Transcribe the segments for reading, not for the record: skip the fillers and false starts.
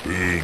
Binge.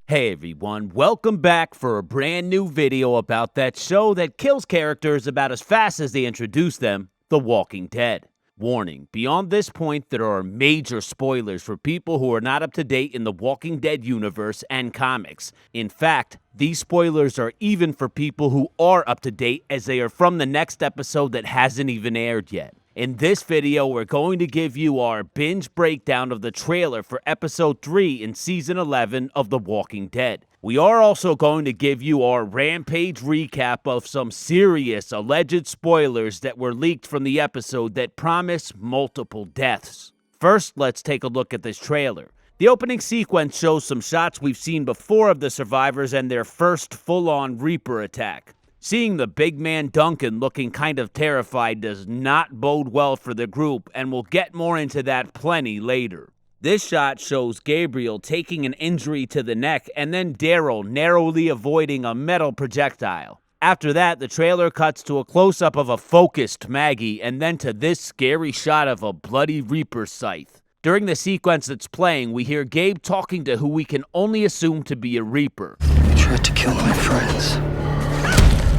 Hey everyone, welcome back for a brand new video about that show that kills characters about as fast as they introduce them, The Walking Dead. Warning, beyond this point there are major spoilers for people who are not up to date in the Walking Dead universe and comics. In fact, these spoilers are even for people who are up to date as they are from the next episode that hasn't even aired yet. In this video, we're going to give you our binge breakdown of the trailer for episode 3 in season 11 of The Walking Dead. We are also going to give you our Rampage recap of some serious alleged spoilers that were leaked from the episode that promise multiple deaths. First, let's take a look at this trailer. The opening sequence shows some shots we've seen before of the survivors and their first full-on Reaper attack. Seeing the big man Duncan looking kind of terrified does not bode well for the group, and we'll get more into that plenty later. This shot shows Gabriel taking an injury to the neck and then Daryl narrowly avoiding a metal projectile. After that, the trailer cuts to a close-up of a focused Maggie and then to this scary shot of a bloody Reaper scythe. During the sequence that's playing, we hear Gabe talking to who we can only assume to be a Reaper. You tried to kill my friends.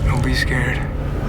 Don't be scared.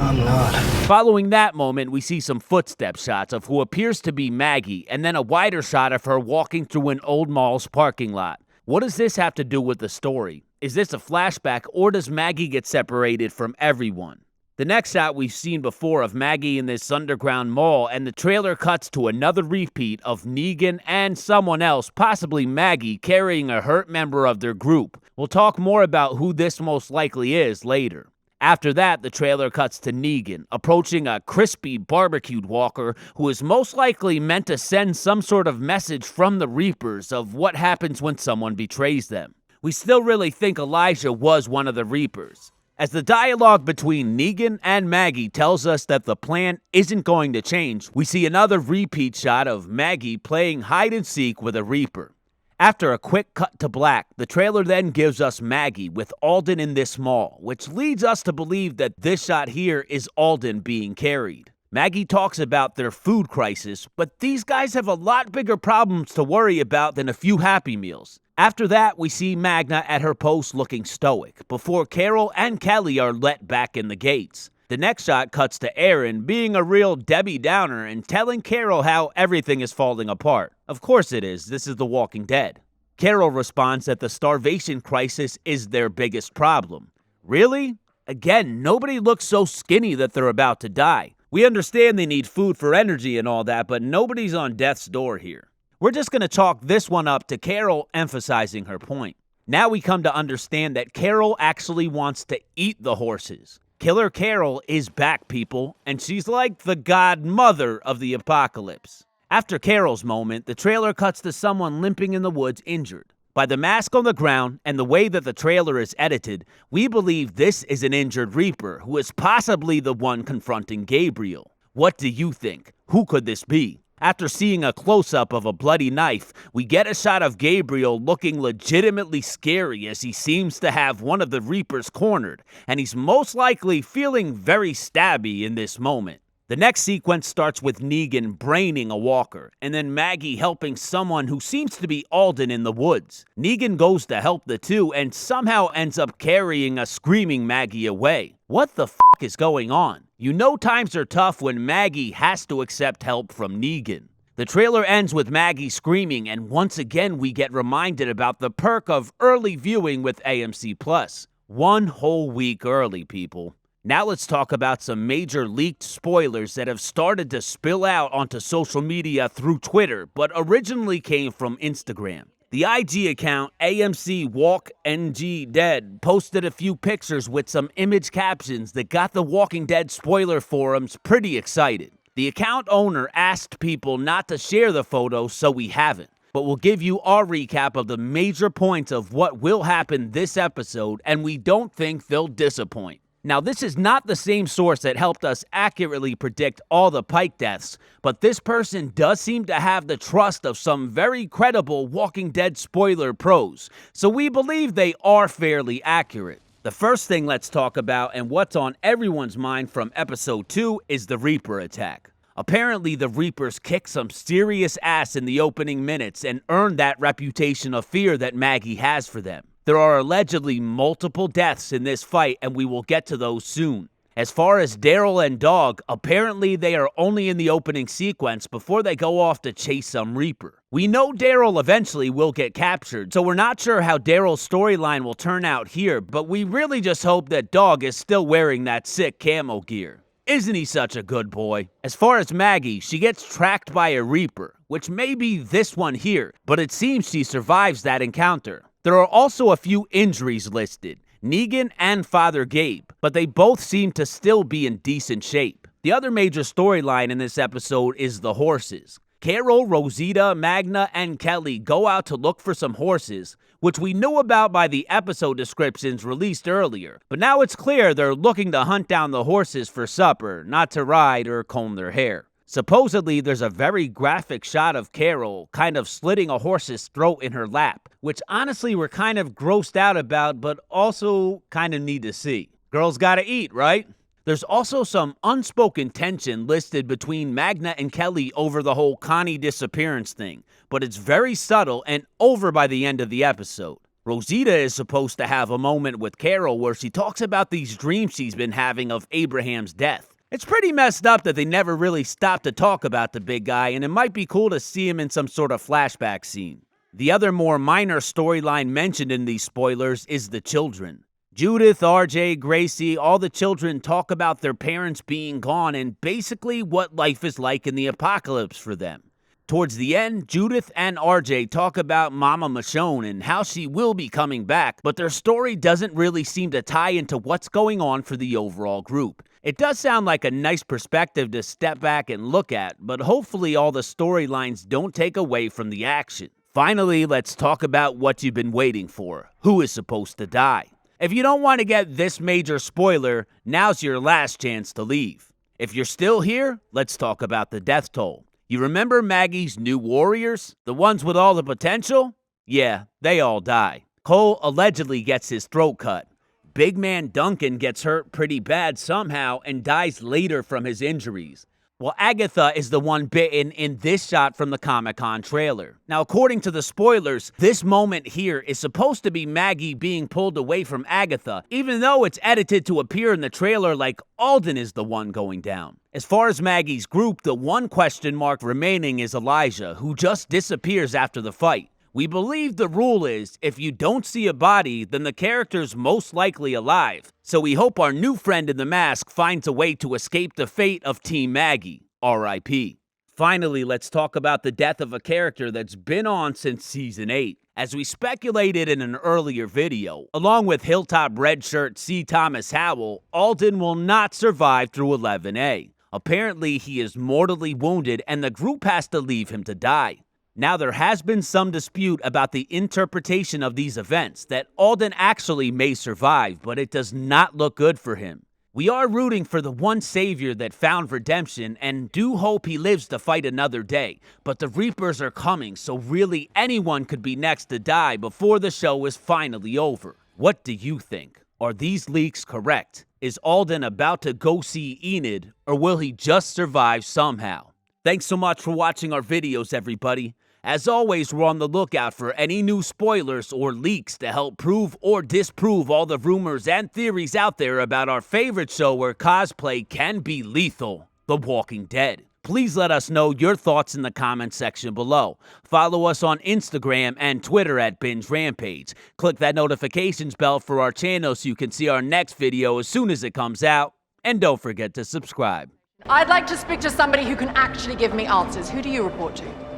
I'm not. Following that moment, we see some footstep shots of who appears to be Maggie, and then a wider shot of her walking through an old mall's parking lot. What does this have to do with the story? Is this a flashback, or does Maggie get separated from everyone? The next shot we've seen before of Maggie in this underground mall, and the trailer cuts to another repeat of Negan and someone else, possibly Maggie, carrying a hurt member of their group. We'll talk more about who this most likely is later. After that, the trailer cuts to Negan, approaching a crispy barbecued walker who is most likely meant to send some sort of message from the Reapers of what happens when someone betrays them. We still really think Elijah was one of the Reapers. As the dialogue between Negan and Maggie tells us that the plan isn't going to change, we see another repeat shot of Maggie playing hide-and-seek with a Reaper. After a quick cut to black, the trailer then gives us Maggie with Alden in this mall, which leads us to believe that this shot here is Alden being carried. Maggie talks about their food crisis, but these guys have a lot bigger problems to worry about than a few Happy Meals. After that, we see Magna at her post looking stoic, before Carol and Kelly are let back in the gates. The next shot cuts to Aaron being a real Debbie Downer and telling Carol how everything is falling apart. Of course it is, this is The Walking Dead. Carol responds that the starvation crisis is their biggest problem. Really? Again, nobody looks so skinny that they're about to die. We understand they need food for energy and all that, but nobody's on death's door here. We're just going to chalk this one up to Carol emphasizing her point. Now we come to understand that Carol actually wants to eat the horses. Killer Carol is back, people, and she's like the godmother of the apocalypse. After Carol's moment, the trailer cuts to someone limping in the woods injured. By the mask on the ground and the way that the trailer is edited, we believe this is an injured Reaper who is possibly the one confronting Gabriel. What do you think? Who could this be? After seeing a close-up of a bloody knife, we get a shot of Gabriel looking legitimately scary as he seems to have one of the Reapers cornered, and he's most likely feeling very stabby in this moment. The next sequence starts with Negan braining a walker, and then Maggie helping someone who seems to be Alden in the woods. Negan goes to help the two and somehow ends up carrying a screaming Maggie away. What the f*** is going on? You know times are tough when Maggie has to accept help from Negan. The trailer ends with Maggie screaming, and once again we get reminded about the perk of early viewing with AMC+. 1 whole week early, people. Now let's talk about some major leaked spoilers that have started to spill out onto social media through Twitter, but originally came from Instagram. The IG account AMCWalkNgDead posted a few pictures with some image captions that got the Walking Dead spoiler forums pretty excited. The account owner asked people not to share the photos, so we haven't. But we'll give you our recap of the major points of what will happen this episode, and we don't think they'll disappoint. Now, this is not the same source that helped us accurately predict all the Pike deaths, but this person does seem to have the trust of some very credible Walking Dead spoiler pros, so we believe they are fairly accurate. The first thing let's talk about, and what's on everyone's mind from episode 2, is the Reaper attack. Apparently, the Reapers kicked some serious ass in the opening minutes and earned that reputation of fear that Maggie has for them. There are allegedly multiple deaths in this fight, and we will get to those soon. As far as Daryl and Dog, apparently they are only in the opening sequence before they go off to chase some Reaper. We know Daryl eventually will get captured, so we're not sure how Daryl's storyline will turn out here, but we really just hope that Dog is still wearing that sick camo gear. Isn't he such a good boy? As far as Maggie, she gets tracked by a Reaper, which may be this one here, but it seems she survives that encounter. There are also a few injuries listed. Negan and Father Gabe, but they both seem to still be in decent shape. The other major storyline in this episode is the horses. Carol, Rosita, Magna, and Kelly go out to look for some horses, which we knew about by the episode descriptions released earlier, but now it's clear they're looking to hunt down the horses for supper, not to ride or comb their hair. Supposedly, there's a very graphic shot of Carol kind of slitting a horse's throat in her lap, which honestly we're kind of grossed out about, but also kind of need to see. Girls gotta eat, right? There's also some unspoken tension listed between Magna and Kelly over the whole Connie disappearance thing, but it's very subtle and over by the end of the episode. Rosita is supposed to have a moment with Carol where she talks about these dreams she's been having of Abraham's death. It's pretty messed up that they never really stopped to talk about the big guy, and it might be cool to see him in some sort of flashback scene. The other more minor storyline mentioned in these spoilers is the children. Judith, RJ, Gracie, all the children talk about their parents being gone and basically what life is like in the apocalypse for them. Towards the end, Judith and RJ talk about Mama Michonne and how she will be coming back, but their story doesn't really seem to tie into what's going on for the overall group. It does sound like a nice perspective to step back and look at, but hopefully all the storylines don't take away from the action. Finally, let's talk about what you've been waiting for. Who is supposed to die? If you don't want to get this major spoiler, now's your last chance to leave. If you're still here, let's talk about the death toll. You remember Maggie's new warriors? The ones with all the potential? Yeah, they all die. Cole allegedly gets his throat cut. Big man Duncan gets hurt pretty bad somehow and dies later from his injuries. Well, Agatha is the one bitten in this shot from the Comic-Con trailer. Now, according to the spoilers, this moment here is supposed to be Maggie being pulled away from Agatha, even though it's edited to appear in the trailer like Alden is the one going down. As far as Maggie's group, the one question mark remaining is Elijah, who just disappears after the fight. We believe the rule is, if you don't see a body, then the character's most likely alive. So we hope our new friend in the mask finds a way to escape the fate of Team Maggie. R.I.P. Finally, let's talk about the death of a character that's been on since Season 8. As we speculated in an earlier video, along with Hilltop redshirt C. Thomas Howell, Alden will not survive through 11A. Apparently, he is mortally wounded and the group has to leave him to die. Now, there has been some dispute about the interpretation of these events, that Alden actually may survive, but it does not look good for him. We are rooting for the one savior that found redemption and do hope he lives to fight another day, but the Reapers are coming, so really anyone could be next to die before the show is finally over. What do you think? Are these leaks correct? Is Alden about to go see Enid, or will he just survive somehow? Thanks so much for watching our videos, everybody. As always, we're on the lookout for any new spoilers or leaks to help prove or disprove all the rumors and theories out there about our favorite show where cosplay can be lethal, The Walking Dead. Please let us know your thoughts in the comment section below. Follow us on Instagram and Twitter at Binge Rampage. Click that notifications bell for our channel so you can see our next video as soon as it comes out. And don't forget to subscribe. I'd like to speak to somebody who can actually give me answers. Who do you report to?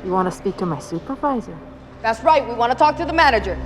You want to speak to my supervisor? That's right, we want to talk to the manager.